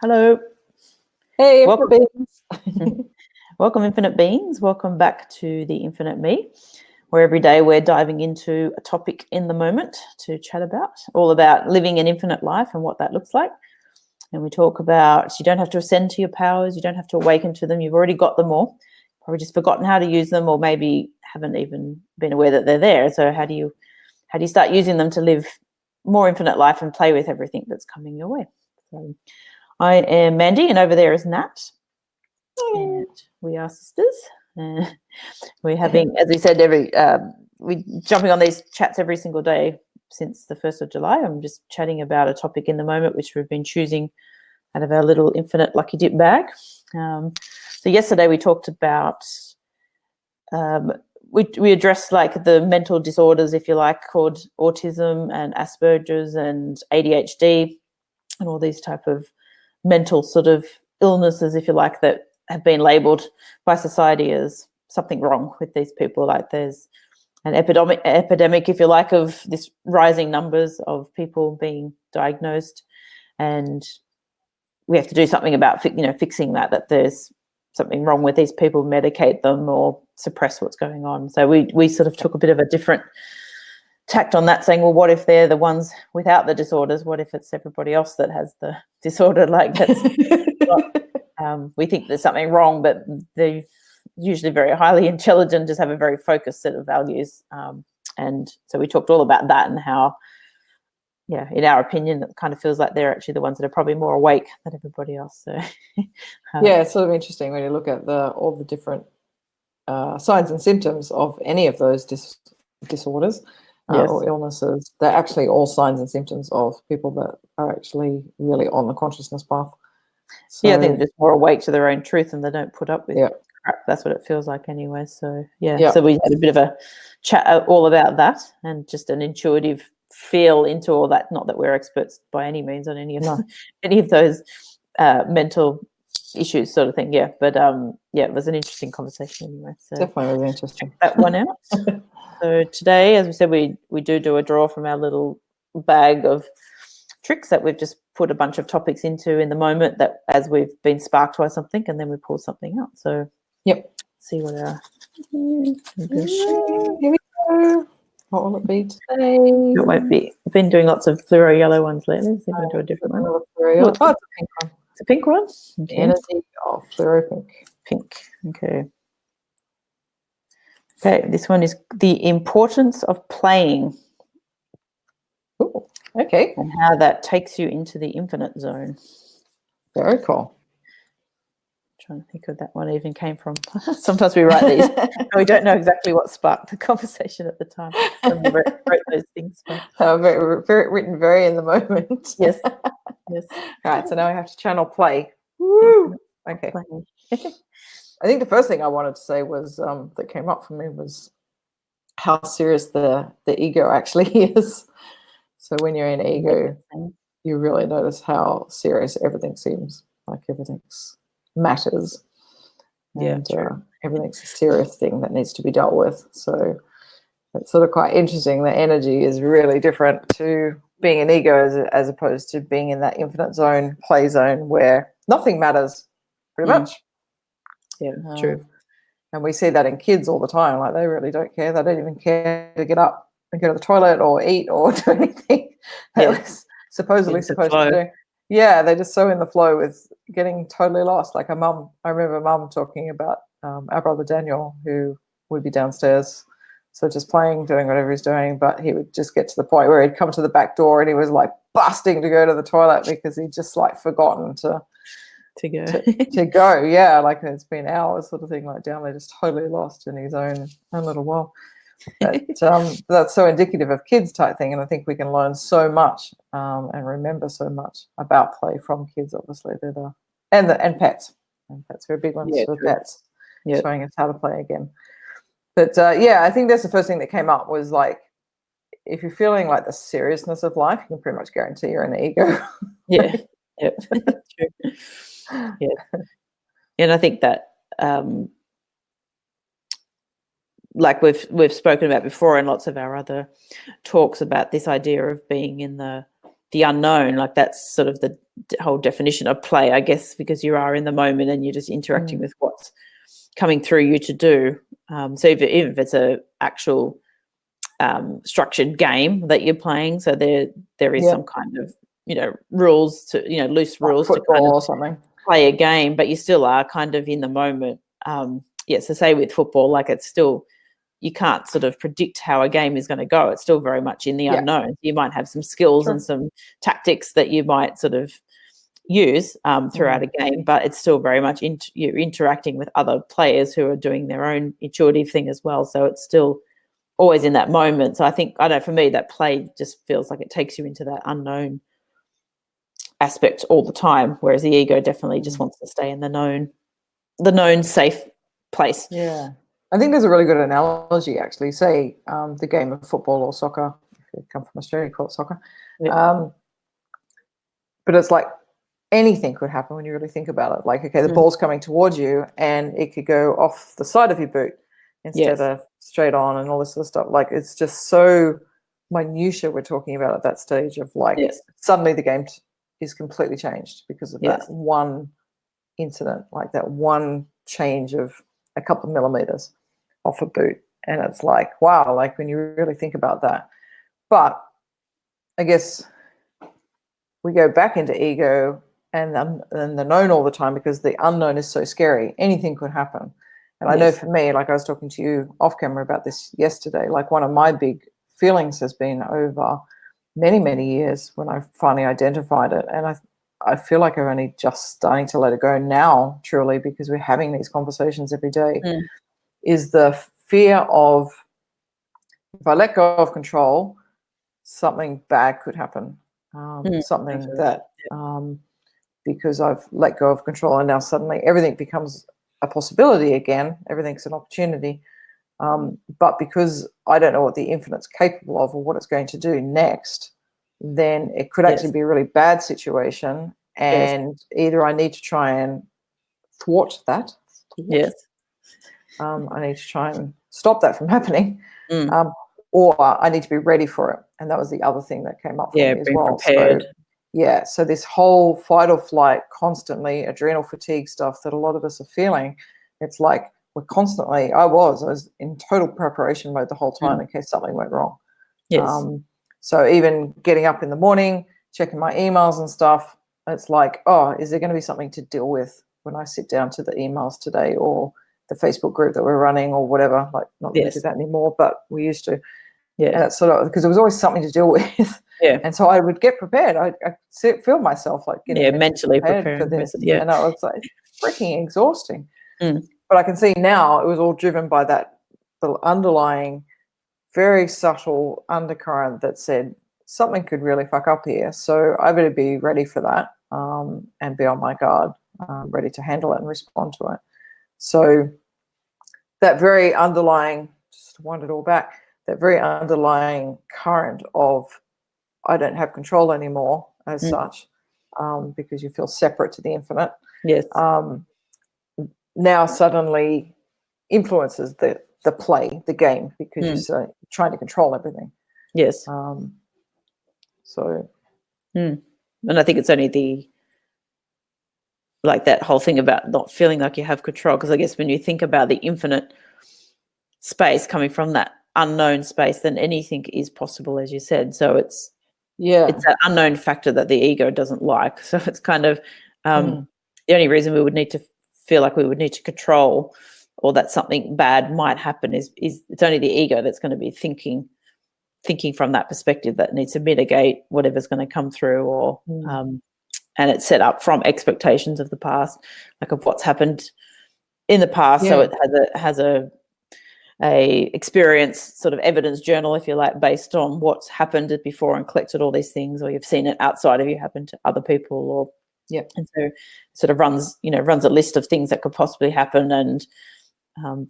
Hello. Hey, Welcome. beings. Welcome, Infinite Beings. Welcome back to the Infinite Me, where every day we're diving into a topic in the moment to chat about, all about living an infinite life and what that looks like. And we talk about you don't have to ascend to your powers, you don't have to awaken to them, you've already got them all. Probably just forgotten how to use them, or maybe haven't even been aware that they're there. So how do you start using them to live more infinite life and play with everything that's coming your way? So I am Mandy, and over there is Nat. And we are sisters. We're having, as we said, we're jumping on these chats every single day since the 1st of July. I'm just chatting about a topic in the moment, which we've been choosing out of our little infinite lucky dip bag. So yesterday we talked about, we addressed like the mental disorders, if you like, called autism and Asperger's and ADHD and all these type of mental sort of illnesses, if you like, that have been labelled by society as something wrong with these people. Like there's an epidemic, if you like, of this rising numbers of people being diagnosed, and we have to do something about fixing that there's something wrong with these people, medicate them or suppress what's going on. So we sort of took a bit of a different tact on that, saying, well, what if they're the ones without the disorders? What if it's everybody else that has the disorder? Like that's we think there's something wrong, but they're usually very highly intelligent, just have a very focused set of values. And so we talked all about that and how, in our opinion, it kind of feels like they're actually the ones that are probably more awake than everybody else. So yeah, it's sort of interesting when you look at all the different signs and symptoms of any of those disorders. Yes. Or illnesses. They're actually all signs and symptoms of people that are actually really on the consciousness path. So, I think they're just more awake to their own truth and they don't put up with crap. That's what it feels like anyway. So, so we had a bit of a chat all about that and just an intuitive feel into all that. Not that we're experts by any means on any of those mental issues sort of thing. Yeah, but it was an interesting conversation anyway. So definitely really interesting. Check that one out. So today, as we said, we do a draw from our little bag of tricks that we've just put a bunch of topics into in the moment that as we've been sparked by something, and then we pull something out. So see what our here we go. What will it be today? It won't be. I've been doing lots of fluoro yellow ones lately. So we can do a different one. It's a pink one. It's a pink one. Okay. The energy of fluoro pink. Pink. Okay. Okay, this one is the importance of playing. Ooh, okay. And how that takes you into the infinite zone. Very cool. I'm trying to think where that one even came from. Sometimes we write these and we don't know exactly what sparked the conversation at the time. When we wrote those things. Written very in the moment. Yes. Yes. Right, so now I have to channel play. Woo! Okay. I think the first thing I wanted to say was that came up for me was how serious the ego actually is. So when you're in ego, you really notice how serious everything seems. Like everything matters. And everything's a serious thing that needs to be dealt with. So it's sort of quite interesting. The energy is really different to being an ego as opposed to being in that infinite zone, play zone, where nothing matters pretty much. Yeah, true. And we see that in kids all the time. Like they really don't care. They don't even care to get up and go to the toilet or eat or do anything they was supposedly supposed to do. Yeah, they're just so in the flow with getting totally lost. Like I remember mum talking about our brother Daniel, who would be downstairs, so just playing, doing whatever he's doing, but he would just get to the point where he'd come to the back door and he was like busting to go to the toilet because he'd just like forgotten to go. Yeah, like it's been hours sort of thing, like down there just totally lost in his own little world. But that's so indicative of kids type thing, and I think we can learn so much and remember so much about play from kids. Obviously, and pets. And pets are a big one for pets, showing us how to play again. But I think that's the first thing that came up was like, if you're feeling like the seriousness of life, you can pretty much guarantee you're in the ego. Yeah. True. Yeah. And I think that like we've spoken about before in lots of our other talks about this idea of being in the unknown, like that's sort of whole definition of play, I guess, because you are in the moment and you're just interacting with what's coming through you to do. So even if it's a actual structured game that you're playing, so there is some kind of, rules to, loose rules to kind of or something. Play a game, but you still are kind of in the moment. So say with football, like it's still, you can't sort of predict how a game is going to go. It's still very much in the unknown. You might have some skills and some tactics that you might sort of use throughout a game, but it's still very much you're interacting with other players who are doing their own intuitive thing as well. So it's still always in that moment. So I think, I don't know, for me, that play just feels like it takes you into that unknown aspect all the time, whereas the ego definitely just wants to stay in the known safe place. Yeah. I think there's a really good analogy, actually. Say the game of football or soccer. If you come from Australia, you call it soccer. Yeah. But it's like anything could happen when you really think about it. Like, okay, the ball's coming towards you and it could go off the side of your boot instead of straight on and all this sort of stuff. Like, it's just so minutiae we're talking about at that stage of like suddenly the game is completely changed because of that one incident, like that one change of a couple of millimeters off a boot. And it's like, wow, like when you really think about that. But I guess we go back into ego and the known all the time, because the unknown is so scary. Anything could happen. And I know for me, like I was talking to you off camera about this yesterday, like one of my big feelings has been over many, many years when I finally identified it. And I feel like I'm only just starting to let it go now, truly, because we're having these conversations every day, is the fear of, if I let go of control, something bad could happen. Something that, because I've let go of control and now suddenly everything becomes a possibility again, everything's an opportunity. But because I don't know what the infinite's capable of or what it's going to do next, then it could actually be a really bad situation. And either I need to try and thwart that. I need to try and stop that from happening. Or I need to be ready for it. And that was the other thing that came up for me as well. Prepared. So this whole fight or flight, constantly adrenal fatigue stuff that a lot of us are feeling, it's like we're constantly, I was in total preparation mode the whole time in case something went wrong. So even getting up in the morning, checking my emails and stuff, it's like, oh, is there going to be something to deal with when I sit down to the emails today, or the Facebook group that we're running, or whatever? Like, not that we do that anymore, but we used to. And it's sort of, because there was always something to deal with. And so I would get prepared. I feel myself like getting mentally prepared for this. And I was like, freaking exhausting. But I can see now it was all driven by that the underlying, very subtle undercurrent that said something could really fuck up here. So I better be ready for that, and be on my guard, ready to handle it and respond to it. So that very underlying, just to wind it all back, that very underlying current of I don't have control anymore as such, because you feel separate to the infinite. Now suddenly influences the play, the game, because you're trying to control everything. And I think it's only like that whole thing about not feeling like you have control, because I guess when you think about the infinite space coming from that unknown space, then anything is possible, as you said. So it's that unknown factor that the ego doesn't like. So it's kind of the only reason we would need to feel like we would need to control, or that something bad might happen, is it's only the ego that's going to be thinking from that perspective, that needs to mitigate whatever's going to come through, or and it's set up from expectations of the past, like of what's happened in the past. So it has a experience sort of evidence journal, if you like, based on what's happened before and collected all these things, or you've seen it outside of you happen to other people, or and so it sort of runs a list of things that could possibly happen, and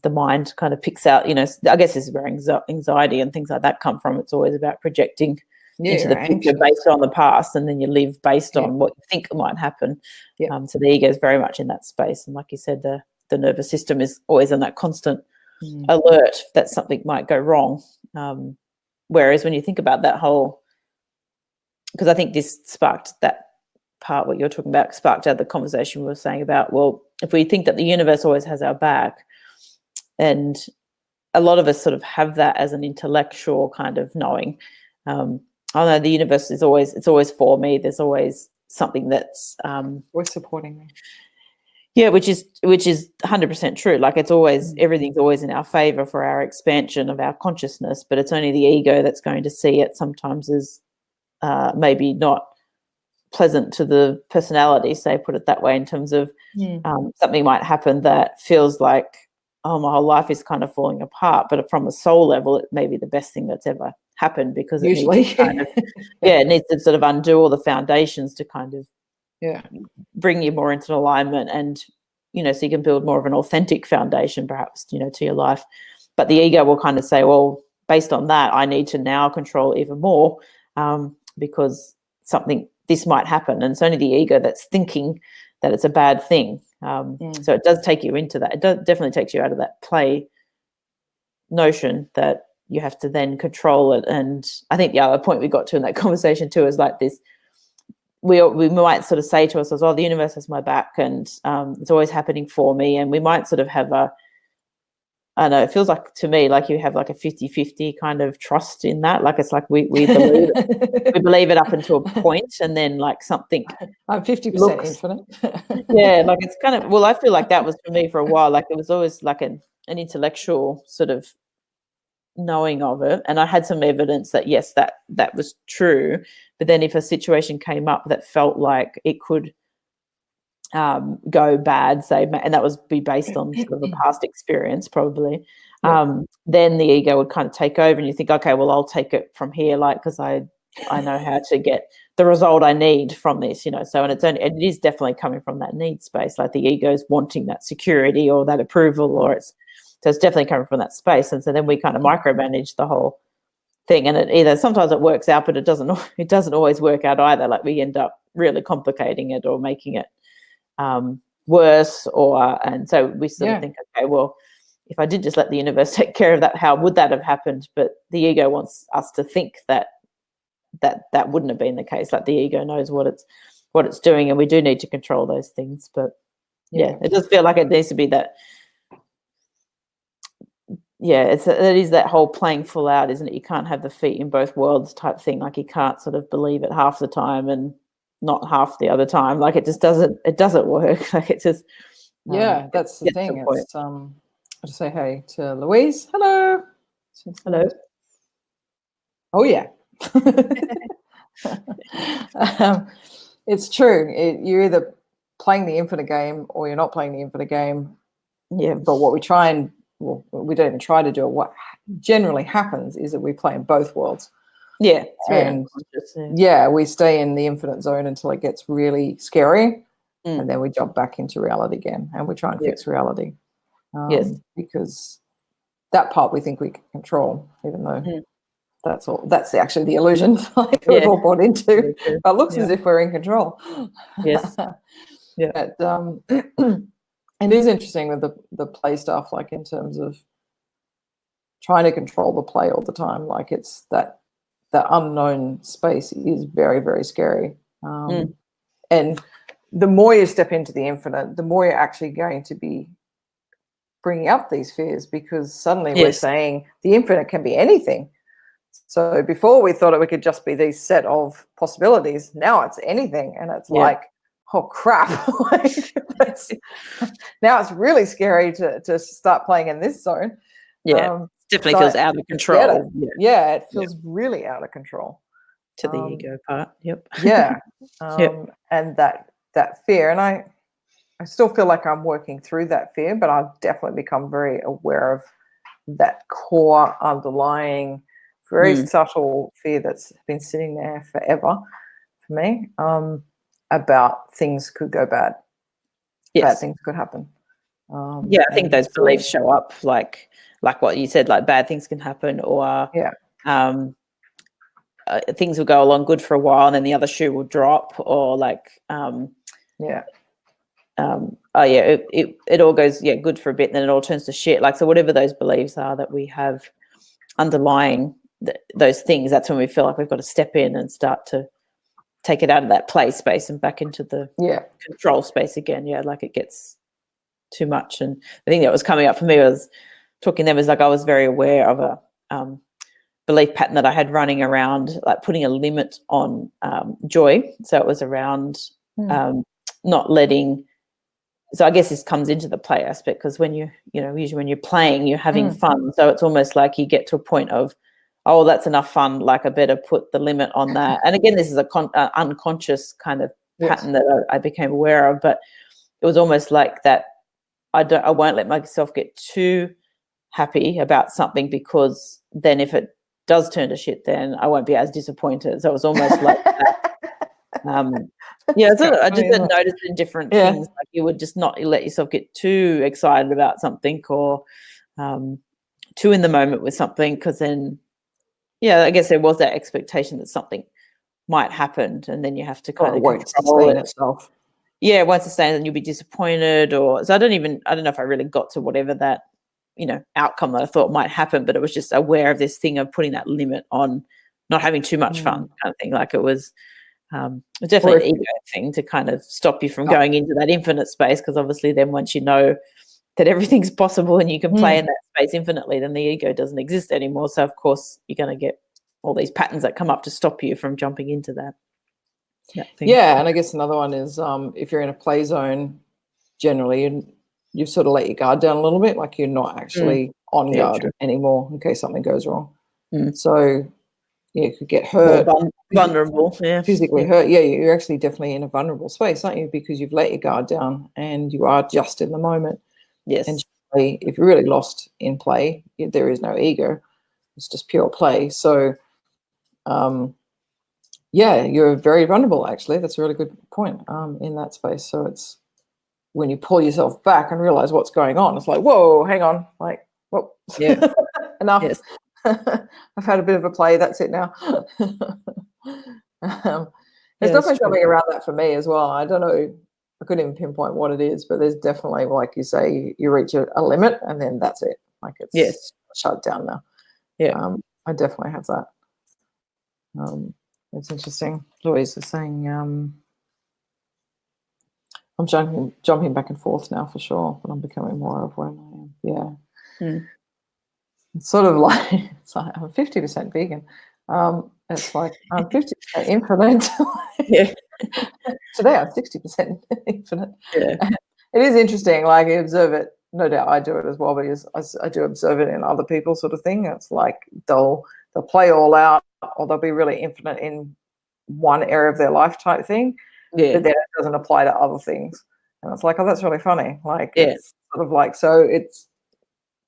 the mind kind of picks out, I guess this is where anxiety and things like that come from. It's always about projecting into the future based on the past, and then you live based on what you think might happen. So the ego is very much in that space, and like you said, the nervous system is always on that constant alert that something might go wrong. Whereas when you think about that whole, because I think this sparked that part, what you're talking about, sparked out the conversation we were saying about, well, if we think that the universe always has our back, and a lot of us sort of have that as an intellectual kind of knowing. Oh no, the universe is always, it's always for me. There's always something that's always supporting me. Yeah, which is 100% true. Like it's always, everything's always in our favor for our expansion of our consciousness, but it's only the ego that's going to see it sometimes as maybe not pleasant to the personality, say, put it that way, in terms of something might happen that feels like, oh, my whole life is kind of falling apart, but from a soul level, it may be the best thing that's ever happened, because it usually needs to kind of, it needs to sort of undo all the foundations to kind of bring you more into alignment, and so you can build more of an authentic foundation, perhaps, to your life. But the ego will kind of say, well, based on that, I need to now control even more, because this might happen, and it's only the ego that's thinking that it's a bad thing. So it does take you into that. It definitely takes you out of that play notion that you have to then control it. And I think the other point we got to in that conversation too is like this, we might sort of say to ourselves, oh, the universe has my back, and it's always happening for me. And we might sort of have I don't know, it feels like to me like you have like a 50-50 kind of trust in that. Like it's like we believe it, we believe it up until a point, and then like something. I'm 50% infinite. Yeah, like it's kind of, well, I feel like that was for me for a while. Like it was always like an intellectual sort of knowing of it, and I had some evidence that yes, that was true. But then if a situation came up that felt like it could go bad, say, and that was be based on sort of a past experience probably, then the ego would kind of take over, and you think, okay, well, I'll take it from here, like, because I know how to get the result I need from this, so, and it is definitely coming from that need space, like the ego is wanting that security or that approval, or so it's definitely coming from that space. And so then we kind of micromanage the whole thing, and sometimes it works out, but it doesn't always work out either. Like we end up really complicating it or making it worse, and so we sort of think, okay, well, if I did just let the universe take care of that, how would that have happened? But the ego wants us to think that wouldn't have been the case. Like the ego knows what it's doing, and we do need to control those things. But it does feel like it needs to be that. Yeah, it is that whole playing full out, isn't it? You can't have the feet in both worlds type thing. Like you can't sort of believe it half the time and not half the other time. Like it just doesn't work. Like it just that's the thing. It's I'll just say hey to Louise. Hello. Oh yeah. It's true. You're either playing the infinite game or you're not playing the infinite game. Yeah, but what we don't even try to do it. What generally happens is that we play in both worlds. Yeah, and we stay in the infinite zone until it gets really scary, and then we jump back into reality again, and we try and fix reality. Because that part we think we can control, even though that's actually the illusion we've all bought into. But it looks as if we're in control. Yes. But, it is interesting with the play stuff, like in terms of trying to control the play all the time. Like it's that unknown space is very, very scary. And the more you step into the infinite, the more you're actually going to be bringing up these fears, because suddenly we're saying the infinite can be anything. So before we thought we could just be these set of possibilities. Now it's anything, and it's like, oh crap! Now it's really scary to start playing in this zone. Definitely feels out of control. It feels really out of control. To the ego part. And that fear, and I still feel like I'm working through that fear, but I've definitely become very aware of that core underlying, very subtle fear that's been sitting there forever for me, about things could go bad. Bad things could happen. I think those beliefs show up like what you said, like bad things can happen, or things will go along good for a while and then the other shoe will drop, or like it all goes good for a bit and then it all turns to shit. Like, so whatever those beliefs are that we have underlying those things, that's when we feel like we've got to step in and start to take it out of that play space and back into the control space again. Yeah, like it gets too much. And the thing that was coming up for me was talking there was like I was very aware of a belief pattern that I had running around, like putting a limit on joy. So it was around not letting. So I guess this comes into the play aspect, because when usually when you're playing, you're having fun. So it's almost like you get to a point of, oh, that's enough fun. Like I better put the limit on that. And again, this is a unconscious kind of pattern that I became aware of. But it was almost like that. I won't let myself get too happy about something, because then if it does turn to shit, then I won't be as disappointed. So it was almost like that. So I just had noticed in different things, like you would just not let yourself get too excited about something or too in the moment with something, because then, I guess there was that expectation that something might happen, and then you have to kind of control it itself. Yeah, it won't sustain, and you'll be disappointed. Or so I don't know if I really got to whatever that outcome that I thought might happen, but it was just aware of this thing of putting that limit on not having too much fun, kind of thing. Like it was definitely an ego thing to kind of stop you from going into that infinite space, because obviously then once you know that everything's possible and you can play in that space infinitely, then the ego doesn't exist anymore. So of course you're going to get all these patterns that come up to stop you from jumping into that. And I guess another one is if you're in a play zone, generally you sort of let your guard down a little bit, like you're not actually on guard anymore in case something goes wrong. So you could get hurt, vulnerable, physically hurt. You're actually definitely in a vulnerable space, aren't you? Because you've let your guard down and you are just in the moment. Yes. And if you're really lost in play, there is no ego. It's just pure play. So, you're very vulnerable, actually. That's a really good point in that space. So it's when you pull yourself back and realize what's going on, it's like, whoa, hang on. Like, whoa, enough. Yes. I've had a bit of a play. That's it now. There's definitely something around that for me as well. I don't know. I couldn't even pinpoint what it is, but there's definitely, like you say, you reach a limit and then that's it. Like it's shut down now. Yeah. I definitely have that. It's interesting. Louise is saying, I'm jumping back and forth now for sure, but I'm becoming more of when I am. Yeah. It's sort of like, it's like I'm 50% vegan. It's like I'm 50% infinite. Today I'm 60% infinite. Yeah. It is interesting. Like you observe it. No doubt I do it as well, because I do observe it in other people, sort of thing. It's like they'll play all out, or they'll be really infinite in one area of their life type thing. Yeah. But then it doesn't apply to other things. And it's like, oh, that's really funny. Like it's sort of like, so it's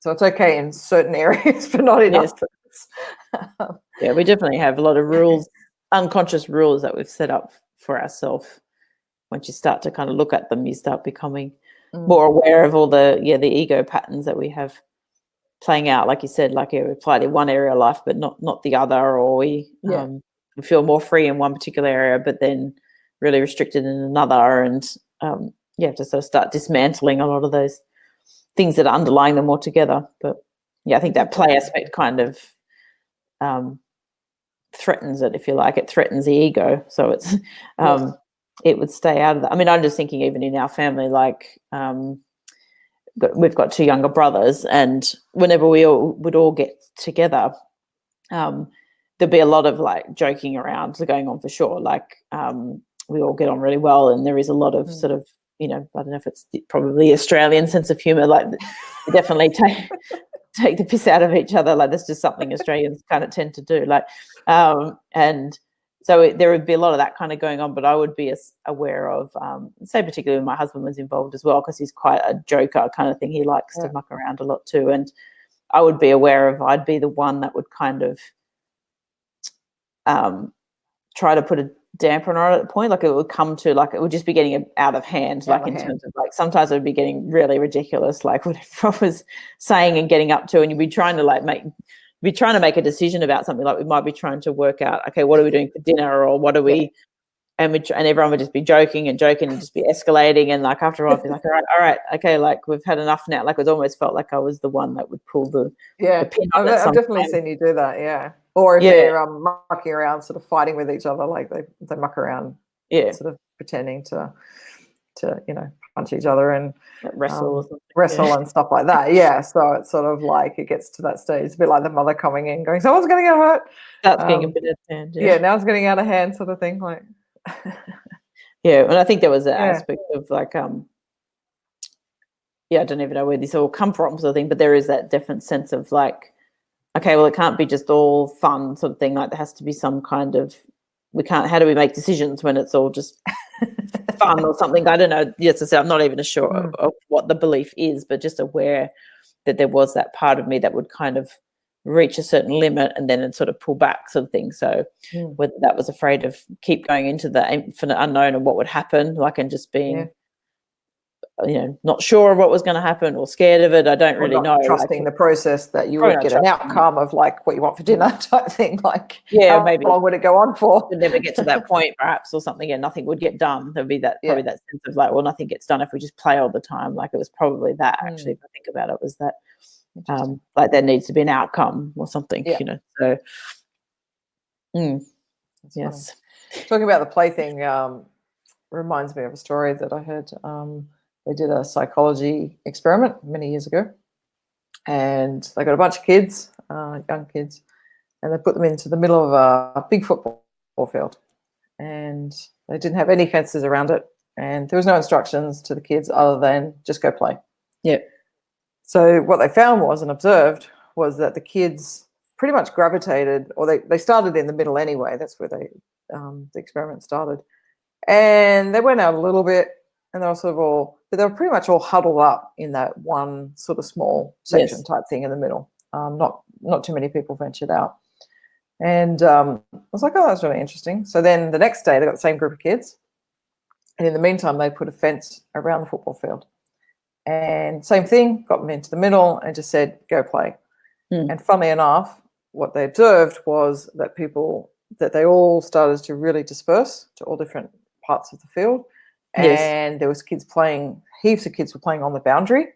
okay in certain areas, but not in others. We definitely have a lot of rules, unconscious rules that we've set up for ourselves. Once you start to kind of look at them, you start becoming more aware of all the ego patterns that we have playing out. Like you said, like we apply to one area of life, but not the other, or we feel more free in one particular area, but then really restricted in another. And you have to sort of start dismantling a lot of those things that are underlying them altogether. But I think that play aspect kind of threatens it, if you like. It threatens the ego. So it's it would stay out of that. I mean, I'm just thinking even in our family, like we've got two younger brothers, and whenever we would all get together, there'd be a lot of like joking around going on for sure. Like we all get on really well, and there is a lot of sort of, I don't know if it's probably Australian sense of humour, like we definitely take the piss out of each other. Like that's just something Australians kind of tend to do. Like, and so there would be a lot of that kind of going on, but I would be aware of, say particularly when my husband was involved as well, because he's quite a joker kind of thing. He likes to muck around a lot too. And I would be aware of, I'd be the one that would kind of try to put a damper on it at a point. Like it would come to, like it would just be getting out of hand, like in terms of like sometimes it would be getting really ridiculous, like whatever I was saying and getting up to, and you'd be trying to like make a decision about something. Like we might be trying to work out, okay, what are we doing for dinner, or what are we, and everyone would just be joking and just be escalating, and like after a while I'd be like, all right, okay, like we've had enough now. Like it almost felt like I was the one that would pull the pin on I've definitely seen you do that. Or if they're mucking around, sort of fighting with each other, like they muck around, sort of pretending to punch each other and wrestle or something. And stuff like that. Yeah, so it's sort of like it gets to that stage. It's a bit like the mother coming in, going, "Someone's going to get hurt." That's getting a bit out of hand. Yeah, now it's getting out of hand, sort of thing. Like, yeah, and I think there was an aspect of like, I don't even know where this all come from, sort of thing, but there is that different sense of like, okay, well, it can't be just all fun sort of thing. Like there has to be some kind of, how do we make decisions when it's all just fun or something? I don't know. Yes, I said, I'm not even sure of what the belief is, but just aware that there was that part of me that would kind of reach a certain limit and then it'd sort of pull back sort of thing. So whether that was afraid of keep going into the infinite unknown and what would happen, like, and just being not sure of what was going to happen or scared of it. I don't really know. Trusting the process that you would get an outcome of like what you want for dinner type thing. Like, maybe how long would it go on for? We'd never get to that point, perhaps, or something, and nothing would get done. There'd be that probably that sense of like, well, nothing gets done if we just play all the time. Like it was probably that actually, if I think about it, was that like there needs to be an outcome or something, So yes. Funny. Talking about the play thing reminds me of a story that I heard. They did a psychology experiment many years ago, and they got a bunch of kids, young kids, and they put them into the middle of a big football field, and they didn't have any fences around it, and there was no instructions to the kids other than just go play. Yeah. So what they found and observed was that the kids pretty much gravitated, or they started in the middle anyway. That's where the experiment started, and they went out a little bit. And they were sort of but they were pretty much all huddled up in that one sort of small section type thing in the middle. Not too many people ventured out. And I was like, oh, that's really interesting. So then the next day they got the same group of kids. And in the meantime, they put a fence around the football field. And same thing, got them into the middle and just said, go play. And funnily enough, what they observed was that they all started to really disperse to all different parts of the field. And there was heaps of kids were playing on the boundary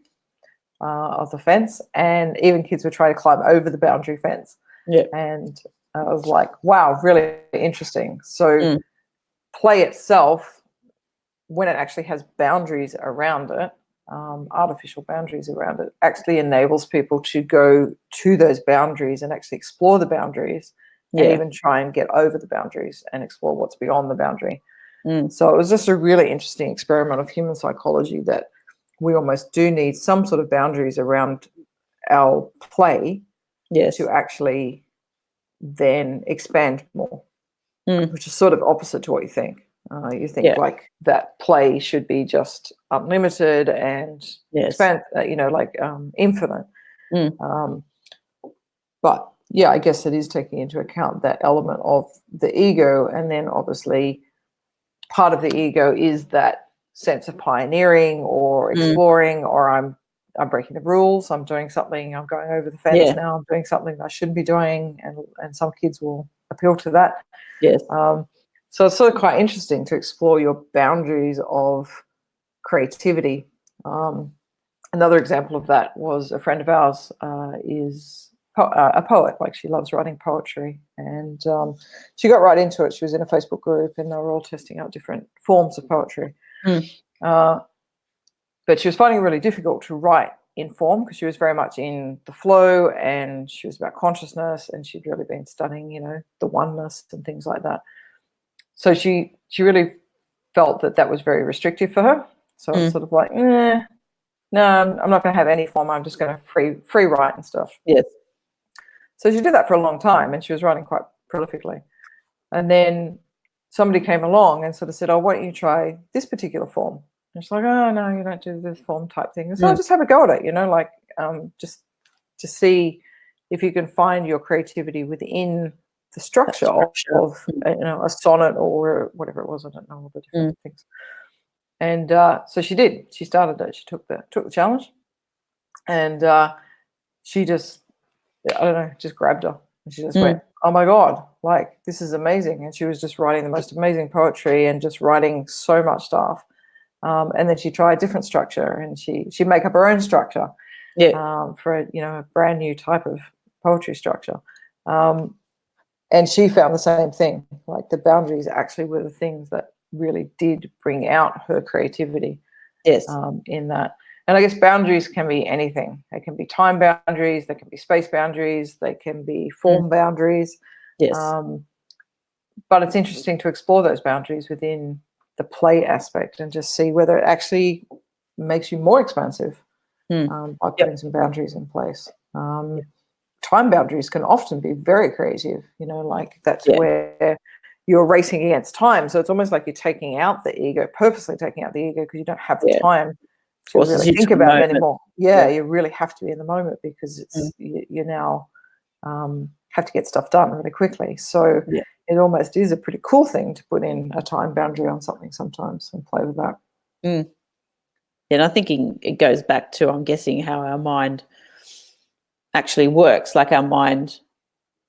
of the fence, and even kids were trying to climb over the boundary fence. And I was like, wow, really interesting. So play itself, when it actually has boundaries around it, artificial boundaries around it, actually enables people to go to those boundaries and actually explore the boundaries and even try and get over the boundaries and explore what's beyond the boundary. So it was just a really interesting experiment of human psychology, that we almost do need some sort of boundaries around our play to actually then expand more, which is sort of opposite to what you think. You think like that play should be just unlimited and expand, infinite. But yeah, I guess it is taking into account that element of the ego, and then obviously part of the ego is that sense of pioneering or exploring, or I'm breaking the rules, I'm doing something, I'm going over the fence now, I'm doing something I shouldn't be doing, and some kids will appeal to that. So it's sort of quite interesting to explore your boundaries of creativity. Another example of that was a friend of ours is a poet. Like, she loves writing poetry, and she got right into it. She was in a Facebook group, and they were all testing out different forms of poetry. But she was finding it really difficult to write in form, because she was very much in the flow, and she was about consciousness, and she'd really been studying, the oneness and things like that. So she really felt that was very restrictive for her. So it's sort of like, no, I'm not going to have any form. I'm just going to free write and stuff. So she did that for a long time, and she was writing quite prolifically. And then somebody came along and sort of said, oh, why don't you try this particular form? And she's like, oh, no, you don't do this form type thing. And so I'll just have a go at it, just to see if you can find your creativity within the structure of a sonnet or whatever it was. I don't know all the different things. And so she did. She started it. She took the challenge, and she just, I don't know, just grabbed her, and she just went, oh my God, like, this is amazing. And she was just writing the most amazing poetry and just writing so much stuff. And then she tried different structure, and she'd make up her own structure for a brand new type of poetry structure. And she found the same thing. Like the boundaries actually were the things that really did bring out her creativity. Yes. In that. And I guess boundaries can be anything. They can be time boundaries, they can be space boundaries, they can be form boundaries. Yes. But it's interesting to explore those boundaries within the play aspect and just see whether it actually makes you more expansive by putting some boundaries in place. Time boundaries can often be very creative, like that's where you're racing against time. So it's almost like you're taking out the ego, purposely taking out the ego, because you don't have the time to really think about it anymore. You really have to be in the moment, because it's you now have to get stuff done really quickly. So it almost is a pretty cool thing to put in a time boundary on something sometimes and play with that. And I think it goes back to, I'm guessing, how our mind actually works. Like our mind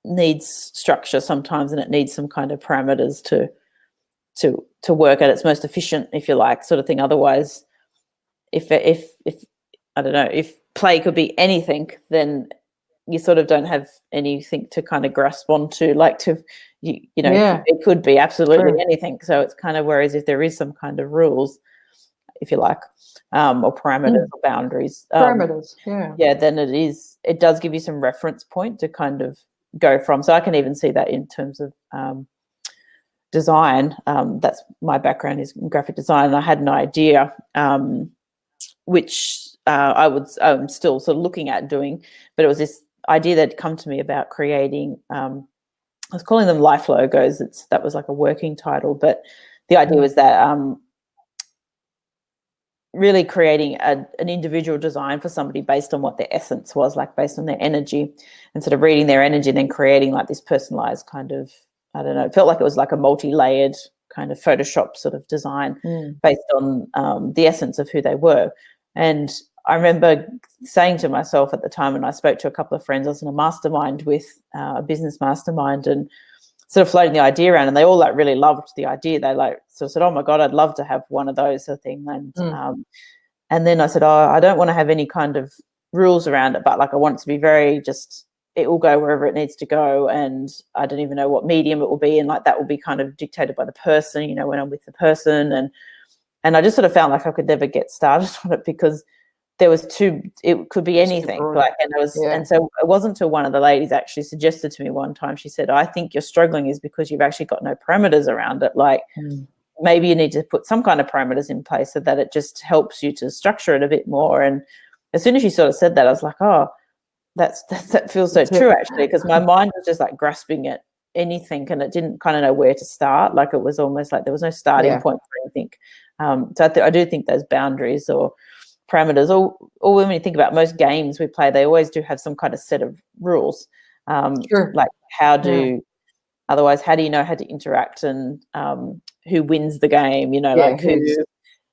needs structure sometimes, and it needs some kind of parameters to work at its most efficient, if you like, sort of thing. Otherwise, if I don't know, if play could be anything, then you sort of don't have anything to kind of grasp onto, like it could be absolutely anything. So it's kind of, whereas if there is some kind of rules, if you like, or parameters or boundaries, then it does give you some reference point to kind of go from. So I can even see that in terms of design. That's my background, is graphic design, and I had an idea which I'm still sort of looking at doing, but it was this idea that had come to me about creating, I was calling them life logos. That was like a working title, but the idea was that really creating an individual design for somebody based on what their essence was, like based on their energy, and sort of reading their energy and then creating like this personalized kind of, I don't know, it felt like it was like a multi-layered kind of Photoshop sort of design based on the essence of who they were. And I remember saying to myself at the time, when I spoke to a couple of friends, I was in a mastermind with a business mastermind, and sort of floating the idea around, and they all like really loved the idea. They like sort of said, "Oh my God, I'd love to have one of those," sort of thing. And then I said, "Oh, I don't want to have any kind of rules around it, but like I want it to be very just, it will go wherever it needs to go, and I don't even know what medium it will be, and like that will be kind of dictated by the person, when I'm with the person." And I just sort of found like I could never get started on it, because there was it could be anything, like, and it was, and so it wasn't until one of the ladies actually suggested to me one time, she said, "I think you're struggling is because you've actually got no parameters around it. Like maybe you need to put some kind of parameters in place so that it just helps you to structure it a bit more." And as soon as she sort of said that, I was like, "Oh, that feels so true, actually," because my mind was just like grasping at anything, and it didn't kind of know where to start. Like it was almost like there was no starting point for anything. So I do think those boundaries or parameters, or when you think about most games we play, they always do have some kind of set of rules. Like otherwise, how do you know how to interact, and who wins the game? Like who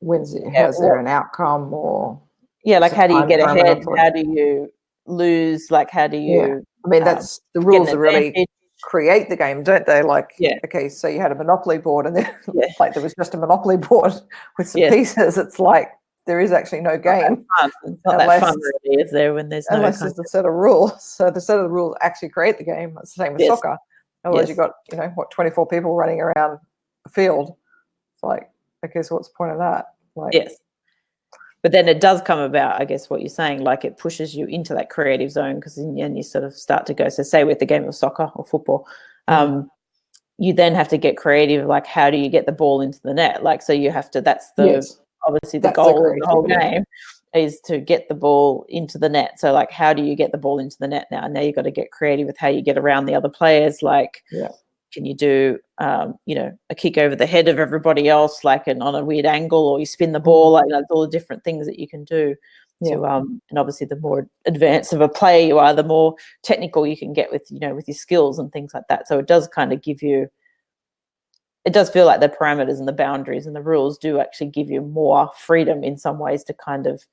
wins it? Has there an outcome, or like how do you get ahead? How do you lose? Like how do you? I mean, that's the rules that really create the game, don't they? Like, okay, so you had a Monopoly board, and then like there was just a Monopoly board with some pieces. It's like there is actually no game. It's not that fun, really, is there, when there's unless there's a set of rules. So the set of the rules actually create the game. It's the same with soccer. Otherwise, you've got 24 people running around a field. It's like, okay, so what's the point of that? Like, but then it does come about, I guess, what you're saying, like it pushes you into that creative zone, because in the end you sort of start to go. So say with the game of soccer or football, you then have to get creative. Like how do you get the ball into the net? Like, so you have to, that's obviously the goal of the whole game is to get the ball into the net. So like how do you get the ball into the net now? Now you've got to get creative with how you get around the other players. Like can you do a kick over the head of everybody else, like on a weird angle, or you spin the ball, like all the different things that you can do to and obviously the more advanced of a player you are, the more technical you can get with with your skills and things like that. So it does kind of give you, it does feel like the parameters and the boundaries and the rules do actually give you more freedom in some ways to kind of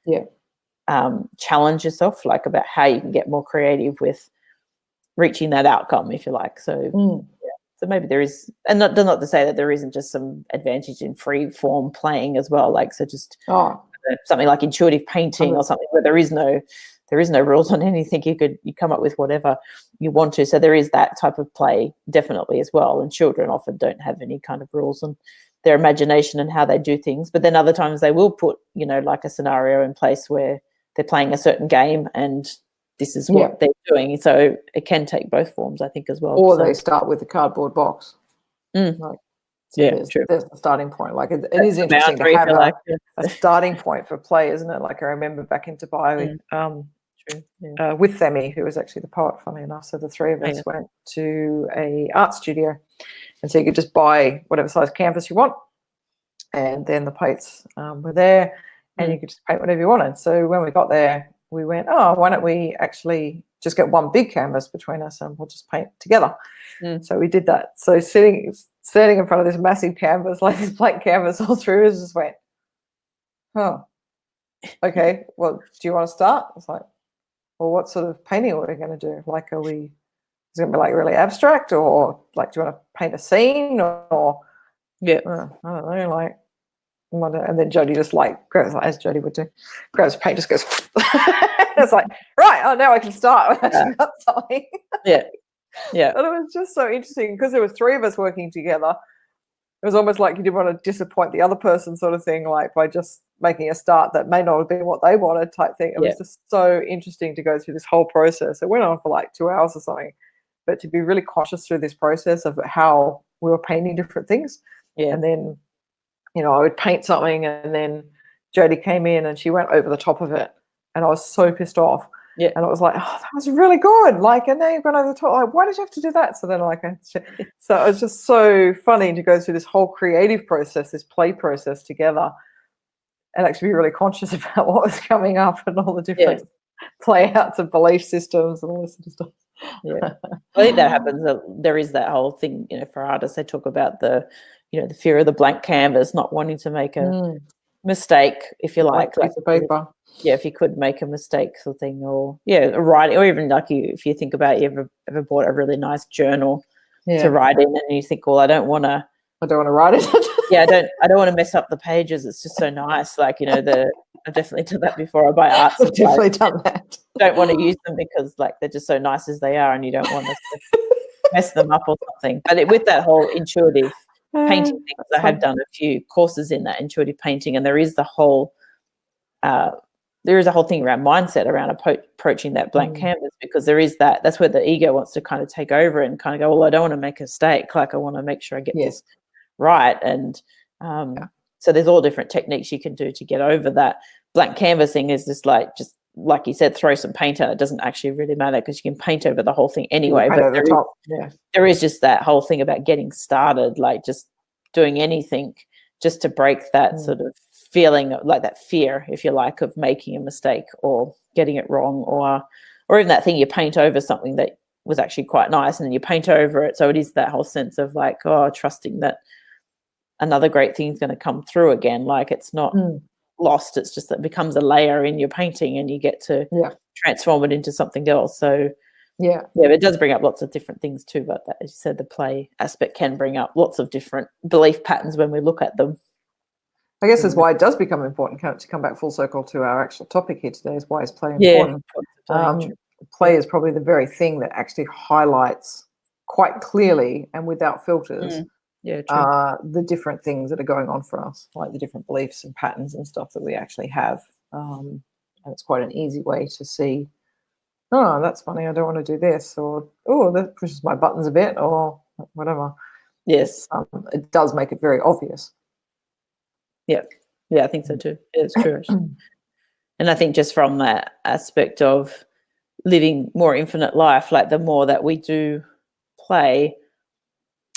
challenge yourself, like about how you can get more creative with reaching that outcome, if you like. So so maybe there is, and not to say that there isn't just some advantage in free form playing as well. Like, so just something like intuitive painting or something where there is no there is no rules on anything. You come up with whatever you want to. So there is that type of play definitely as well. And children often don't have any kind of rules on their imagination and how they do things. But then other times they will put, you know, like a scenario in place where they're playing a certain game and this is what they're doing. So it can take both forms, I think, as well. Or they start with a cardboard box. Like, so there's the starting point. Like it is interesting to have a starting point for play, isn't it? Like I remember back in Dubai with Themi, who was actually the poet, funny enough. So the three of us went to a art studio, and so you could just buy whatever size canvas you want, and then the plates were there, and you could just paint whatever you wanted. So when we got there, we went, oh, why don't we actually just get one big canvas between us and we'll just paint together. So we did that. So sitting in front of this massive canvas, like this blank canvas all through, us just went, oh, okay, well, do you want to start? It's like, well, what sort of painting are we going to do? Like, is it going to be like really abstract, or like, do you want to paint a scene, or I don't know, like, and then Jodie just like grabs, as Jodie would do, grabs paint, just goes. It's like, right, oh, now I can start. I actually got something. Yeah. And it was just so interesting because there was three of us working together. It was almost like you didn't want to disappoint the other person, sort of thing, like by just making a start that may not have been what they wanted, type thing. It was just so interesting to go through this whole process. It went on for like 2 hours or something, but to be really conscious through this process of how we were painting different things. And then, you know, I would paint something and then Jodie came in and she went over the top of it. And I was so pissed off. And I was like, oh, that was really good. Like, and now you've gone over the top. Like, why did you have to do that? So then, like, so it was just so funny to go through this whole creative process, this play process together, and actually be really conscious about what was coming up and all the different play outs of belief systems and all this sort of stuff. I think that happens. There is that whole thing, you know, for artists, they talk about the, you know, the fear of the blank canvas, not wanting to make a mistake, if you like piece of paper. If you could make a mistake sort of thing, or writing, or even like if you think about, you ever bought a really nice journal to write in, and you think, well, I don't want to write it. I don't want to mess up the pages. It's just so nice. Like, you know, I've definitely done that before. I buy art supplies. I've definitely done that. Don't want to use them because like they're just so nice as they are, and you don't want to mess them up or something. But with that whole intuitive painting things, I have done a few courses in that intuitive painting, and there is a whole thing around mindset around approaching that blank canvas, because there is that's where the ego wants to kind of take over and kind of go, well, I don't want to make a mistake, like I want to make sure I get this right. And so there's all different techniques you can do to get over that. Blank canvassing is just like you said, throw some paint on it. It doesn't actually really matter because you can paint over the whole thing anyway. But there is just that whole thing about getting started, like just doing anything just to break that sort of feeling, like that fear, if you like, of making a mistake or getting it wrong, or even that thing you paint over something that was actually quite nice and then you paint over it. So it is that whole sense of like, trusting that another great thing is going to come through again. Like it's not lost. It's just that it becomes a layer in your painting and you get to transform it into something else. So it does bring up lots of different things too. But that, as you said, the play aspect can bring up lots of different belief patterns when we look at them. I guess that's why it does become important to come back full circle to our actual topic here today, is why is play important. Play is probably the very thing that actually highlights quite clearly and without filters the different things that are going on for us, like the different beliefs and patterns and stuff that we actually have. And it's quite an easy way to see, oh, that's funny, I don't want to do this, or, oh, that pushes my buttons a bit, or whatever. Yes. It does make it very obvious. Yeah, I think so too. It's true. And I think just from that aspect of living more infinite life, like the more that we do play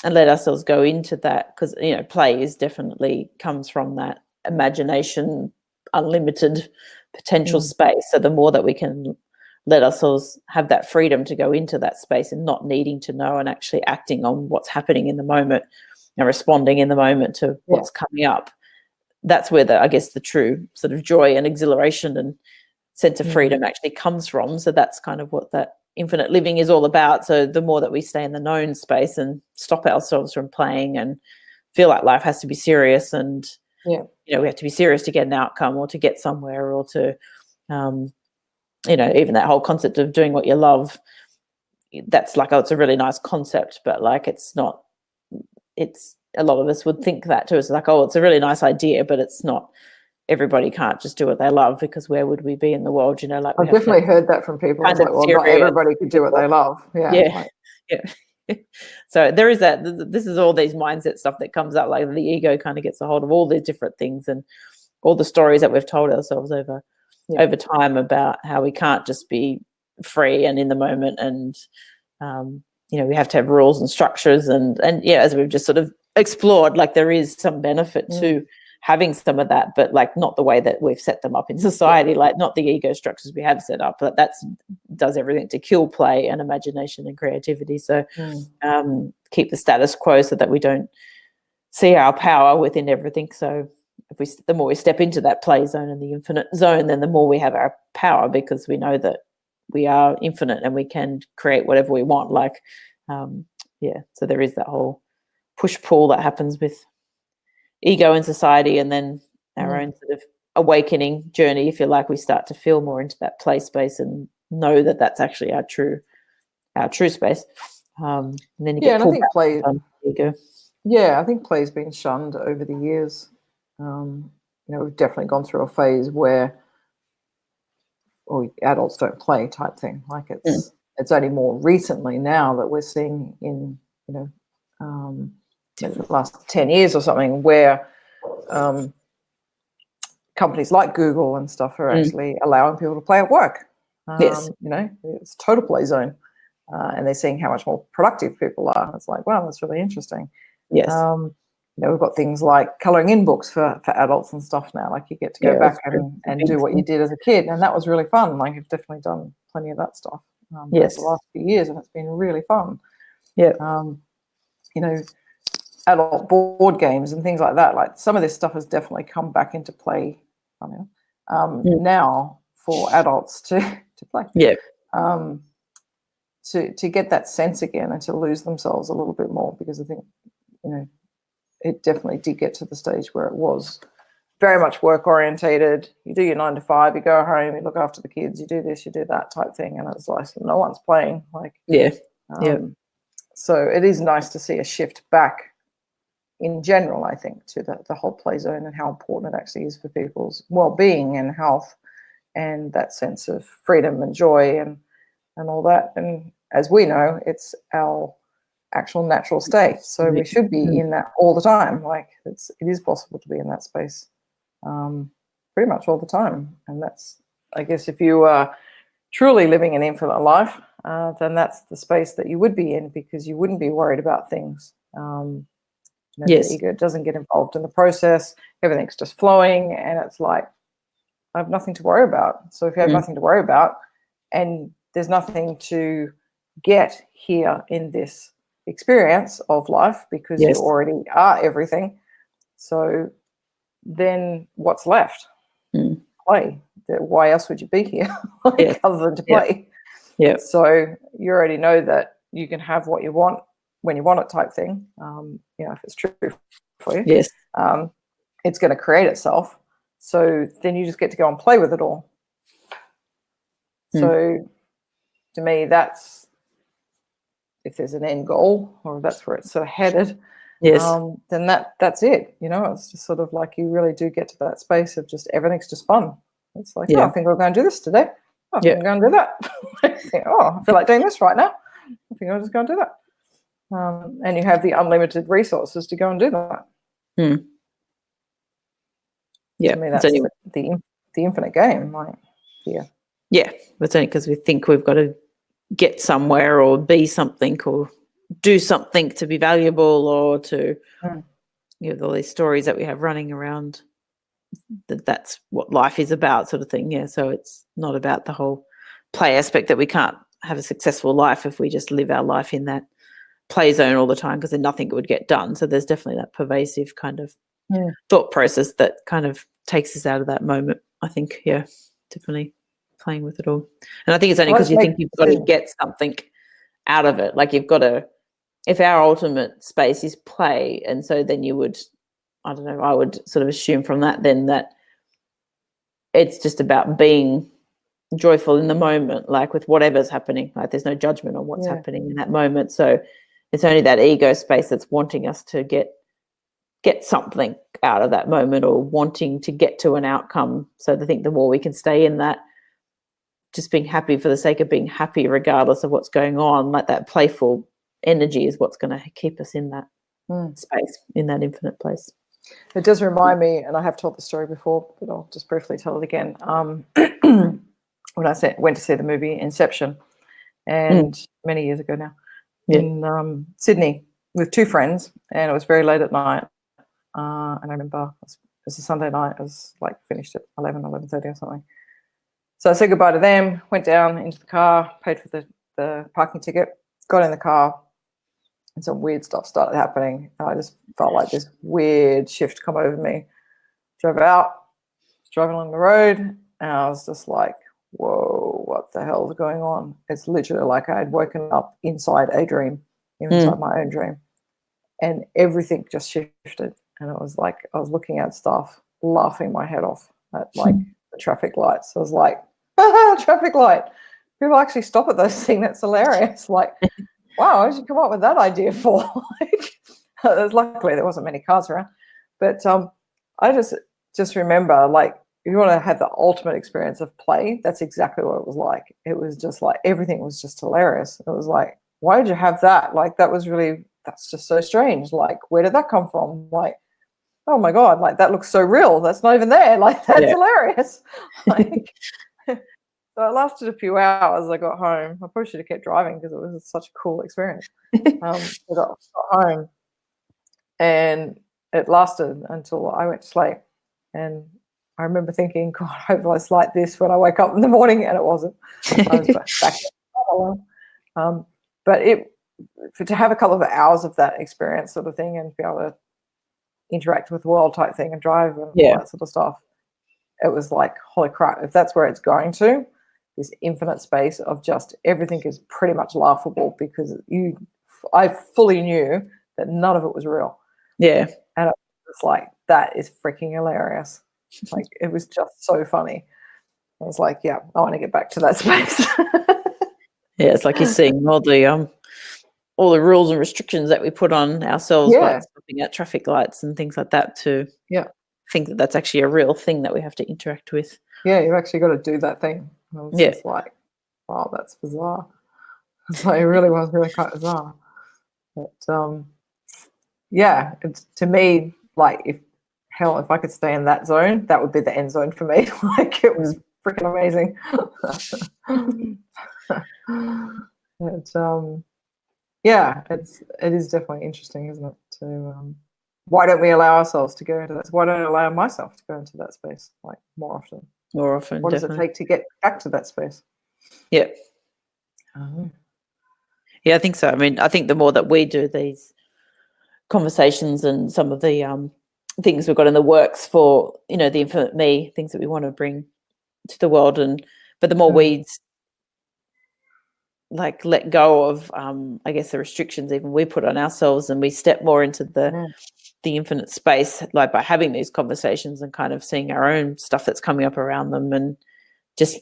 and let ourselves go into that, because, you know, play is definitely comes from that imagination, unlimited potential space. So the more that we can let ourselves have that freedom to go into that space and not needing to know, and actually acting on what's happening in the moment and responding in the moment to what's coming up, that's where I guess the true sort of joy and exhilaration and sense of freedom actually comes from. So that's kind of what that infinite living is all about. So the more that we stay in the known space and stop ourselves from playing and feel like life has to be serious, and you know, we have to be serious to get an outcome or to get somewhere or to you know, even that whole concept of doing what you love, that's like, oh, it's a really nice concept, but like it's not, it's, a lot of us would think that too. It's like, oh, it's a really nice idea, but it's not, everybody can't just do what they love, because where would we be in the world, you know? Like, I've definitely heard that from people. It's like, well, not everybody could do what they love. Yeah. So there is that, this is all these mindset stuff that comes up, like the ego kind of gets a hold of all these different things and all the stories that we've told ourselves over time about how we can't just be free and in the moment, and you know, we have to have rules and structures, and yeah, as we've just sort of explored, like there is some benefit to having some of that, but like not the way that we've set them up in society, like not the ego structures we have set up, but that's does everything to kill play and imagination and creativity. So keep the status quo so that we don't see our power within everything. So if we, the more we step into that play zone and the infinite zone, then the more we have our power, because we know that we are infinite and we can create whatever we want. Like, yeah, so there is that whole push-pull that happens with ego in society, and then our own sort of awakening journey, if you like, we start to feel more into that play space and know that that's actually our true space. And then you get pulled back from ego. Yeah, I think play's been shunned over the years. You know, we've definitely gone through a phase where, well, adults don't play type thing. Like it's only more recently now that we're seeing in, you know, the last 10 years or something, where companies like Google and stuff are actually allowing people to play at work. You know, it's total play zone. And they're seeing how much more productive people are. It's like, wow, that's really interesting. Yes. You know, we've got things like colouring in books for adults and stuff now. Like you get to go back and do what you did as a kid, and that was really fun. Like I've definitely done plenty of that stuff over the last few years, and it's been really fun. Yeah. You know, adult board games and things like that. Like some of this stuff has definitely come back into play now for adults to play. Yeah. To get that sense again and to lose themselves a little bit more, because I think, you know, it definitely did get to the stage where it was very much work orientated. You do your 9 to 5, you go home, you look after the kids, you do this, you do that type thing, and it's like no one's playing. Like so it is nice to see a shift back in general, I think, to the whole play zone and how important it actually is for people's well-being and health, and that sense of freedom and joy and all that. And as we know, it's our actual natural state, so we should be in that all the time. Like it is possible to be in that space pretty much all the time. And that's, I guess, if you are truly living an infinite life, then that's the space that you would be in, because you wouldn't be worried about things. You know, the ego doesn't get involved in the process. Everything's just flowing, and it's like, I have nothing to worry about. So if you have nothing to worry about, and there's nothing to get here in this experience of life, because you already are everything, so then what's left? Play. Why else would you be here other than to play? So you already know that you can have what you want when you want it, type thing. You know, if it's true for you, it's going to create itself. So then you just get to go and play with it all. So to me, that's, if there's an end goal, or that's where it's sort of headed, then that's it. You know, it's just sort of like you really do get to that space of just everything's just fun. It's like, oh, I think we'll go and do this today. Oh, I think I'm going to do that. I think, oh, I feel like doing this right now. I think I'll just go and do that. And you have the unlimited resources to go and do that. Yeah, to me, that's the infinite game. Like, it's only because we think we've got to get somewhere or be something or do something to be valuable, or to you know, all these stories that we have running around that's what life is about, sort of thing. So it's not about the whole play aspect, that we can't have a successful life if we just live our life in that play zone all the time, because then nothing would get done. So there's definitely that pervasive kind of thought process that kind of takes us out of that moment, I think. Definitely playing with it all. And I think it's only because you think you've got to get something out of it. Like you've got to, if our ultimate space is play, and so then you would, I don't know, I would sort of assume from that then that it's just about being joyful in the moment, like with whatever's happening. Like there's no judgment on what's happening in that moment. So it's only that ego space that's wanting us to get something out of that moment, or wanting to get to an outcome. So I think the more we can stay in that, just being happy for the sake of being happy, regardless of what's going on, like that playful energy is what's going to keep us in that space, in that infinite place. It does remind me, and I have told the story before, but I'll just briefly tell it again. When I went to see the movie Inception, and many years ago now, in Sydney with two friends, and it was very late at night. And I remember it was a Sunday night. It was like finished at 11:30 or something. So I said goodbye to them, went down into the car, paid for the parking ticket, got in the car, and some weird stuff started happening. And I just felt like this weird shift come over me. Drove out, was driving along the road, and I was just like, whoa, what the hell is going on? It's literally like I had woken up inside a dream, inside my own dream. And everything just shifted. And it was like I was looking at stuff, laughing my head off at like the traffic lights. I was like, traffic light. People actually stop at those things. That's hilarious. Like, wow, what did you come up with that idea for? Like, luckily there wasn't many cars around. But I just remember, like, if you want to have the ultimate experience of play, that's exactly what it was like. It was just like everything was just hilarious. It was like, why did you have that? Like, that's just so strange. Like, where did that come from? Like, oh my God, like that looks so real. That's not even there. Like, that's hilarious. Like, so it lasted a few hours. I got home. I probably should have kept driving because it was such a cool experience. I got home, and it lasted until I went to sleep. And I remember thinking, God, I hope it's like this when I wake up in the morning, and it wasn't. I was back. But to have a couple of hours of that experience sort of thing, and be able to interact with the world type thing and drive and all that sort of stuff, it was like, holy crap, if that's where it's going to, this infinite space of just everything is pretty much laughable, because I fully knew that none of it was real. Yeah. And it was like, that is freaking hilarious. Like, it was just so funny. I was like, yeah, I want to get back to that space. Yeah, it's like you're seeing all the rules and restrictions that we put on ourselves by stopping at traffic lights and things like that, to think that that's actually a real thing that we have to interact with. Yeah, you've actually got to do that thing. And I was just like, wow, that's bizarre. So it really was really quite bizarre. But it's, to me, like, if I could stay in that zone, that would be the end zone for me. Like, it was freaking amazing. It is definitely interesting, isn't it? Why don't we allow ourselves to go into that? Why don't I allow myself to go into that space, like, more often? What does it take to get back to that space? Yeah. Yeah, I think so. I mean, I think the more that we do these conversations and some of the things we've got in the works for, the infinite me, things that we want to bring to the world, but the more we like let go of I guess the restrictions even we put on ourselves, and we step more into the infinite space, like by having these conversations and kind of seeing our own stuff that's coming up around them, and just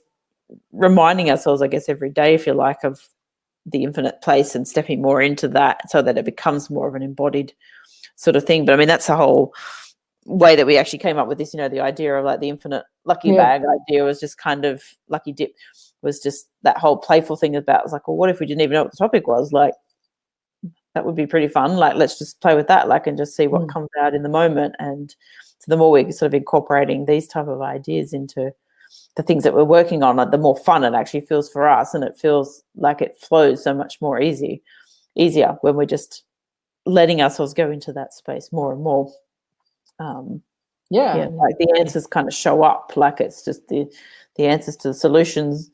reminding ourselves, I guess, every day, if you like, of the infinite place, and stepping more into that so that it becomes more of an embodied sort of thing. But I mean, that's the whole way that we actually came up with this, the idea of like the infinite lucky bag idea was just kind of lucky dip, was just that whole playful thing about, it was like, well, what if we didn't even know what the topic was? Like, that would be pretty fun. Like, let's just play with that, like, and just see what comes out in the moment. And so the more we're sort of incorporating these type of ideas into the things that we're working on, like, the more fun it actually feels for us, and it feels like it flows so much more easier when we're just letting ourselves go into that space more and more. Like the answers kind of show up, like it's just the answers to the solutions,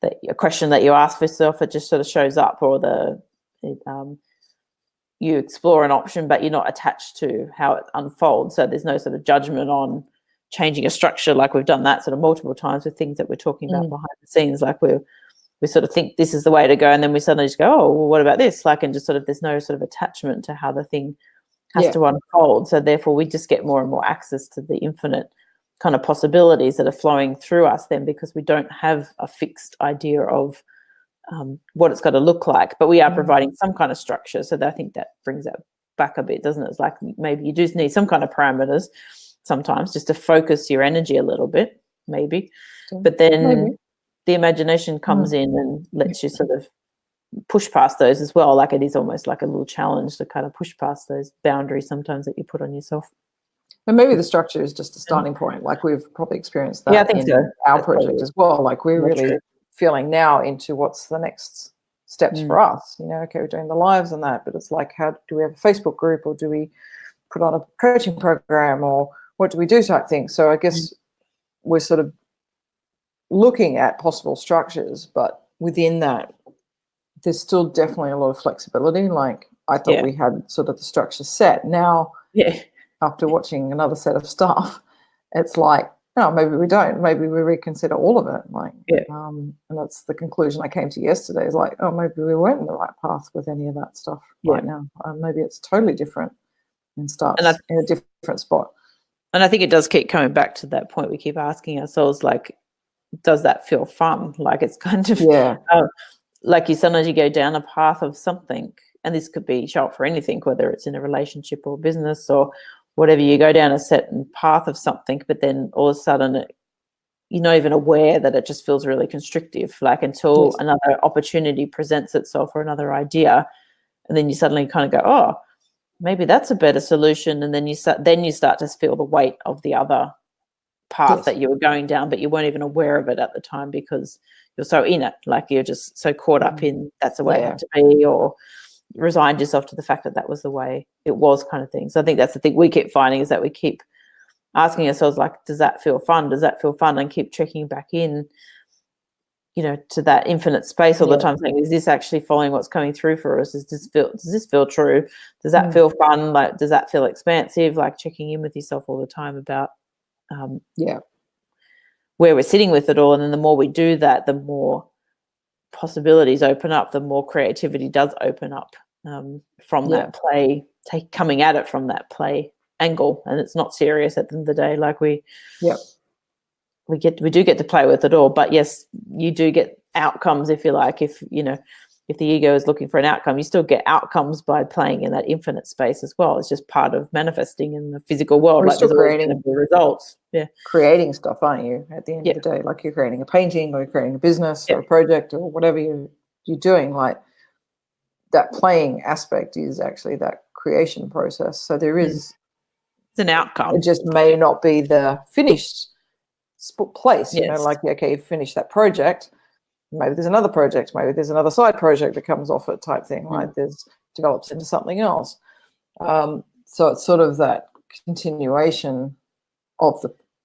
that a question that you ask for yourself, it just sort of shows up, or you explore an option, but you're not attached to how it unfolds. So there's no sort of judgment on changing a structure. Like, we've done that sort of multiple times with things that we're talking about behind the scenes. Like, we sort of think this is the way to go, and then we suddenly just go, oh, well, what about this? Like, and just sort of, there's no sort of attachment to how the thing has to unfold. So therefore we just get more and more access to the infinite kind of possibilities that are flowing through us then, because we don't have a fixed idea of what it's got to look like, but we are providing some kind of structure. So that, I think that brings that back a bit, doesn't it? It's like maybe you do need some kind of parameters sometimes just to focus your energy a little bit, maybe. But then the imagination comes in and lets you sort of push past those as well. Like it is almost like a little challenge to kind of push past those boundaries sometimes that you put on yourself. And maybe the structure is just a starting point. Like we've probably experienced that I think in so. our project as well. Like we're really feeling now into what's the next steps for us. You know, okay, we're doing the lives and that, but it's like, how do we have a Facebook group, or do we put on a coaching program, or what do we do type thing? So I guess we're sort of looking at possible structures, but within that, there's still definitely a lot of flexibility. Like I thought we had sort of the structure set. Now, after watching another set of stuff, it's like, no, maybe we don't. Maybe we reconsider all of it. Like, and that's the conclusion I came to yesterday. Is like, oh, maybe we weren't in the right path with any of that stuff right now. Maybe it's totally different and starts in a different spot. And I think it does keep coming back to that point. We keep asking ourselves, like, does that feel fun? Like it's kind of like sometimes you go down a path of something, and this could be show up for anything, whether it's in a relationship or business or whatever. You go down a certain path of something, but then all of a sudden you're not even aware that it just feels really constrictive, like until another opportunity presents itself or another idea, and then you suddenly kind of go, oh, maybe that's a better solution. And then you start to feel the weight of the other path that you were going down, but you weren't even aware of it at the time because you're so in it, like you're just so caught up in that's the way it had to be, or resigned yourself to the fact that that was the way it was, kind of thing. So I think that's the thing we keep finding, is that we keep asking ourselves, like, does that feel fun? Does that feel fun? And keep checking back in, you know, to that infinite space all the time, saying, is this actually following what's coming through for us? Does this feel true? Does that feel fun? Like, does that feel expansive? Like checking in with yourself all the time about where we're sitting with it all. And then the more we do that, the more possibilities open up, the more creativity does open up from that play, coming at it from that play angle. And it's not serious at the end of the day. Like we do get to play with it all, but yes, you do get outcomes, if you like. If you know, if the ego is looking for an outcome, you still get outcomes by playing in that infinite space as well. It's just part of manifesting in the physical world. We're like still there's always going to be results. Creating stuff, aren't you? At the end of the day, like you're creating a painting, or you're creating a business or a project or whatever you're doing. Like that playing aspect is actually that creation process. So there is it's an outcome. It just may not be the finished place. You know, like okay, you've finished that project. Maybe there's another project, maybe there's another side project that comes off it type thing, like there's develops into something else. So it's sort of that continuation of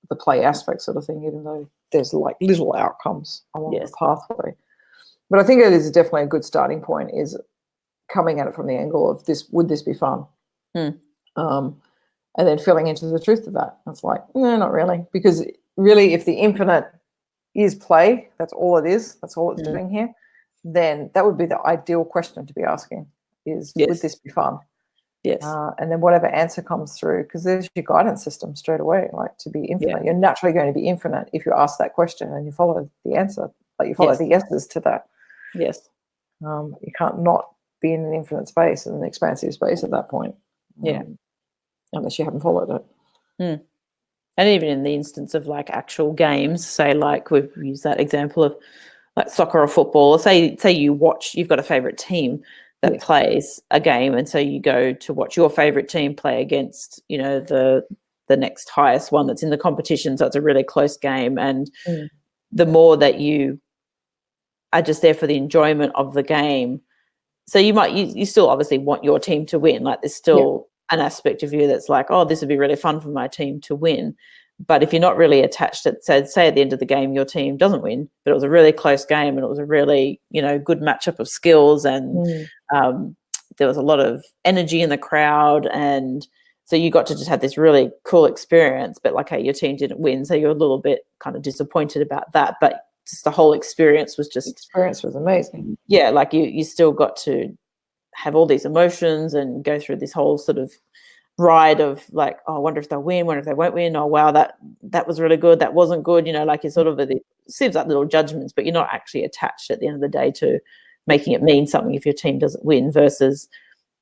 the play aspect sort of thing, even though there's like little outcomes along the pathway. But I think it is definitely a good starting point, is coming at it from the angle of this, would this be fun? And then filling into the truth of that. It's like, no, not really. Because really, if the infinite is play, that's all it is, that's all it's doing here, then that would be the ideal question to be asking, is would this be fun? And then whatever answer comes through, because there's your guidance system straight away, like to be infinite. You're naturally going to be infinite if you ask that question and you follow the answer, like you follow the yeses to that. You can't not be in an infinite space, and an expansive space at that point, unless you haven't followed it. And even in the instance of like actual games, say like we've used that example of like soccer or football, or say you've got a favorite team that plays a game, and so you go to watch your favorite team play against, you know, the next highest one that's in the competition. So it's a really close game, and the more that you are just there for the enjoyment of the game, so you still obviously want your team to win. Like there's still an aspect of you that's like, oh, this would be really fun for my team to win. But if you're not really attached to, say at the end of the game your team doesn't win, but it was a really close game and it was a really, you know, good matchup of skills, and there was a lot of energy in the crowd, and so you got to just have this really cool experience, but like, hey, your team didn't win, so you're a little bit kind of disappointed about that, but just the whole experience was amazing. Like you still got to have all these emotions and go through this whole sort of ride of like, oh, I wonder if they'll win, wonder if they won't win. Oh, wow, that was really good. That wasn't good. You know, like you're sort of, it seems like little judgments, but you're not actually attached at the end of the day to making it mean something if your team doesn't win versus,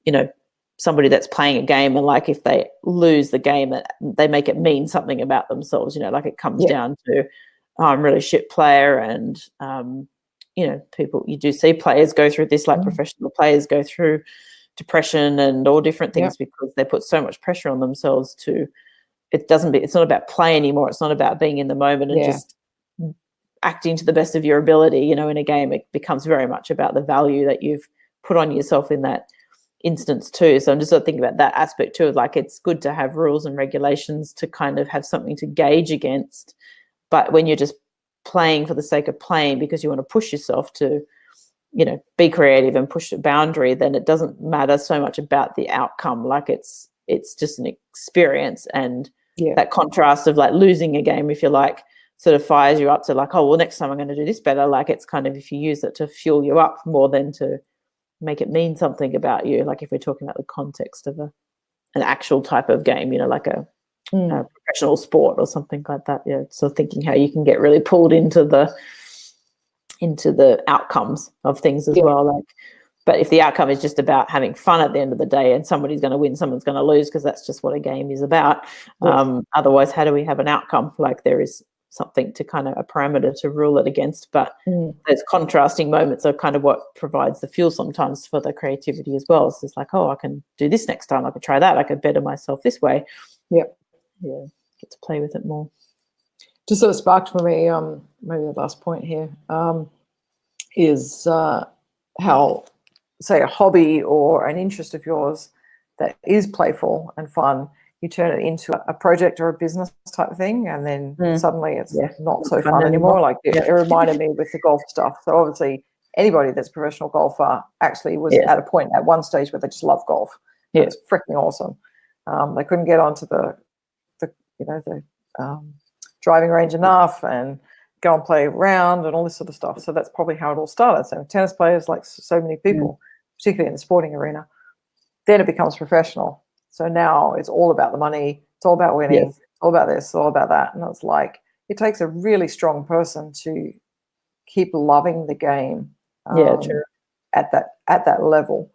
you know, somebody that's playing a game and like if they lose the game, they make it mean something about themselves. You know, like it comes down to, oh, I'm a really shit player. And, you know, you do see players go through this, like professional players go through depression and all different things because they put so much pressure on themselves it's not about play anymore. It's not about being in the moment and just acting to the best of your ability. You know, in a game, it becomes very much about the value that you've put on yourself in that instance too. So I'm just sort of thinking about that aspect too. Like it's good to have rules and regulations to kind of have something to gauge against. But when you're just playing for the sake of playing because you want to push yourself to, you know, be creative and push a boundary, then it doesn't matter so much about the outcome. Like it's just an experience, and that contrast of like losing a game, if you like, sort of fires you up to like, oh, well, next time I'm going to do this better. Like it's kind of, if you use it to fuel you up more than to make it mean something about you. Like if we're talking about the context of an actual type of game, you know, like a professional sport or something like that. Yeah. So thinking how you can get really pulled into the outcomes of things as well. Like, but if the outcome is just about having fun at the end of the day and somebody's going to win, someone's going to lose, because that's just what a game is about. Otherwise, how do we have an outcome? Like there is something to kind of a parameter to rule it against. But those contrasting moments are kind of what provides the fuel sometimes for the creativity as well. So it's like, oh, I can do this next time. I could try that. I could better myself this way. Yeah. Get to play with it more. Just sort of sparked for me, maybe the last point here, is how, say, a hobby or an interest of yours that is playful and fun, you turn it into a project or a business type thing, and then suddenly it's not so fun anymore. Like it reminded me with the golf stuff. So obviously anybody that's a professional golfer actually was at a point at one stage where they just love golf. It's freaking awesome. They couldn't get onto the driving range enough and go and play around and all this sort of stuff. So that's probably how it all started. So tennis players, like so many people, particularly in the sporting arena, then it becomes professional. So now it's all about the money. It's all about winning. It's all about this, all about that. And it's like, it takes a really strong person to keep loving the game at that level.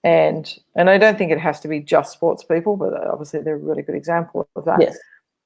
And I don't think it has to be just sports people, but obviously they're a really good example of that. Yes.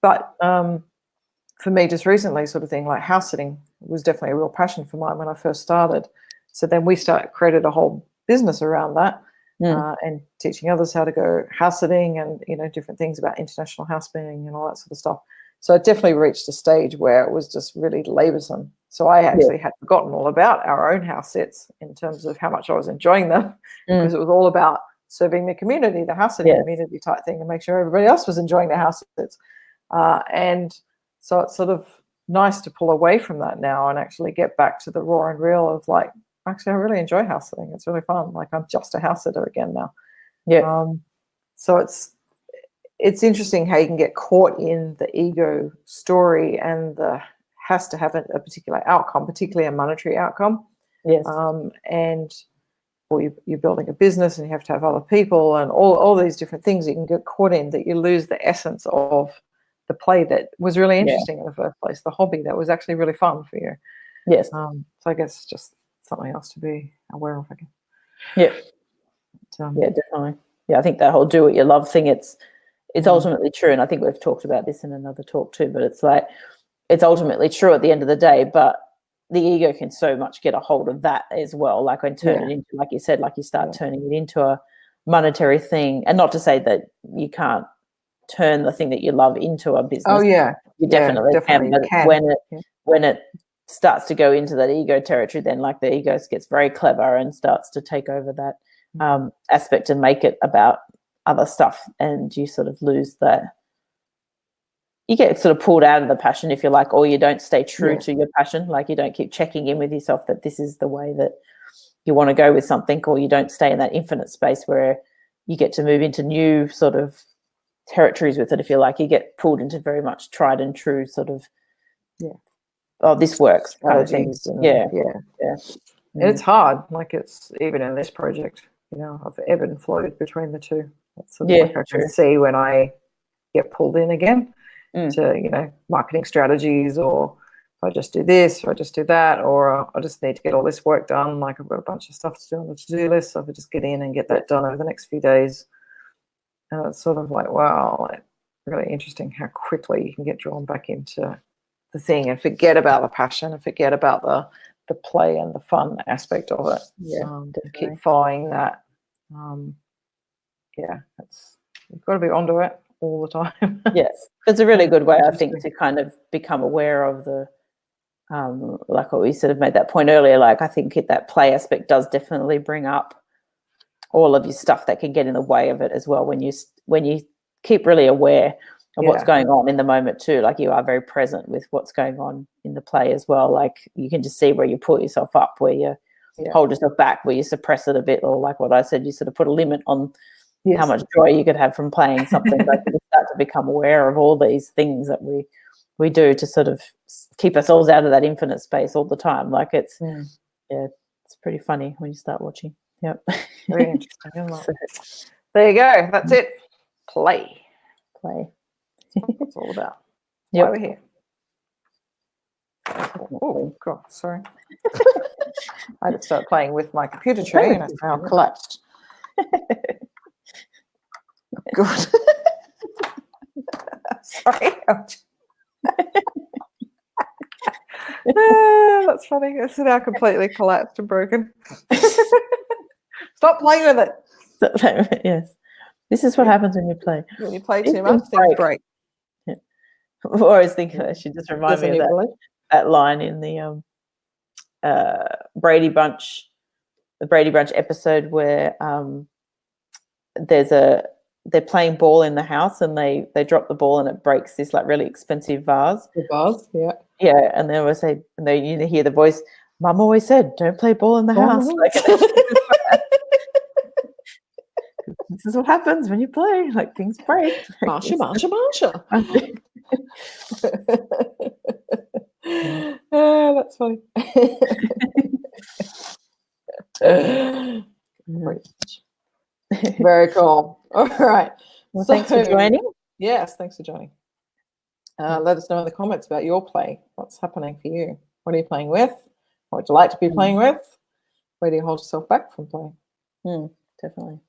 But for me, just recently, sort of thing, like house sitting was definitely a real passion for mine when I first started. So then we created a whole business around that, and teaching others how to go house sitting and, you know, different things about international house sitting and all that sort of stuff. So it definitely reached a stage where it was just really laboursome. So I actually had forgotten all about our own house sits in terms of how much I was enjoying them, because it was all about serving the community, the house sitting community type thing, and make sure everybody else was enjoying their house sits. And so it's sort of nice to pull away from that now and actually get back to the raw and real of like, actually, I really enjoy house sitting. It's really fun. Like I'm just a house sitter again now. So it's interesting how you can get caught in the ego story and the has to have a particular outcome, particularly a monetary outcome. And or you're building a business and you have to have other people and all these different things you can get caught in, that you lose the essence of the play that was really interesting in the first place, the hobby that was actually really fun for you. So I guess just something else to be aware of again. Definitely. I think that whole do what you love thing, it's ultimately true, and I think we've talked about this in another talk too, but it's like it's ultimately true at the end of the day, but the ego can so much get a hold of that as well, like when turn it into, like you said, like you start turning it into a monetary thing. And not to say that you can't turn the thing that you love into a business. You definitely can, but when it starts to go into that ego territory, then like the ego gets very clever and starts to take over that aspect and make it about other stuff, and you sort of lose that. You get sort of pulled out of the passion, if you like, or you don't stay true to your passion. Like you don't keep checking in with yourself that this is the way that you want to go with something, or you don't stay in that infinite space where you get to move into new sort of territories with it, if you like. You get pulled into very much tried and true sort of, oh, this works kind of things. And it's hard. Like it's even in this project, you know, I've ebbed and flowed between the two. It's sort of like I can see when I get pulled in again to, you know, marketing strategies, or if I just do this, or I just do that, or I just need to get all this work done. Like I've got a bunch of stuff to do on the to-do list, so I could just get in and get that done over the next few days. And it's sort of like, wow, like, really interesting how quickly you can get drawn back into the thing and forget about the passion and forget about the play and the fun aspect of it. Keep following that. You've got to be onto it all the time. Yes, it's a really good way, I think, to kind of become aware of the like what we sort of made that point earlier. Like I think that play aspect does definitely bring up all of your stuff that can get in the way of it as well. When you keep really aware of what's going on in the moment too, like you are very present with what's going on in the play as well. Like you can just see where you pull yourself up, where you hold yourself back, where you suppress it a bit, or like what I said, you sort of put a limit on how much joy you could have from playing something. Like you start to become aware of all these things that we do to sort of keep ourselves out of that infinite space all the time. Like it's it's pretty funny when you start watching. Yep. Very interesting. So, there you go. That's it. Play. That's what it's all about. Why we're here. Oh God, sorry. I had to start playing with my computer tray and it's now collapsed. Good. Sorry. That's funny. It's now completely collapsed and broken. Stop playing with it. Yes. This is what happens when you play. When you play too much, things break. Yeah. I always think she just reminds me of that line in the Brady Bunch episode where they're playing ball in the house and they drop the ball and it breaks this like really expensive vase. The vase, yeah. And they always say, and you hear the voice, "Mum always said, don't play ball in the house." Like, this is what happens when you play. Like things break. Marsha. That's funny. Very cool. All right. Well, thanks for joining. Yes, thanks for joining. Let us know in the comments about your play. What's happening for you? What are you playing with? What would you like to be playing with? Where do you hold yourself back from playing? Definitely.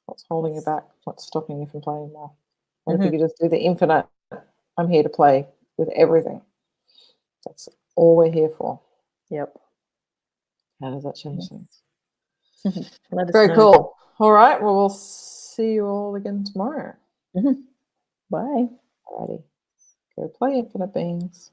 What's holding you back? What's stopping you from playing more? And if you could just do the infinite, I'm here to play with everything. That's all we're here for. Yep. How does that change things? Very cool. All right. Well, we'll see you all again tomorrow. Bye. Alrighty. Go play, infinite beings.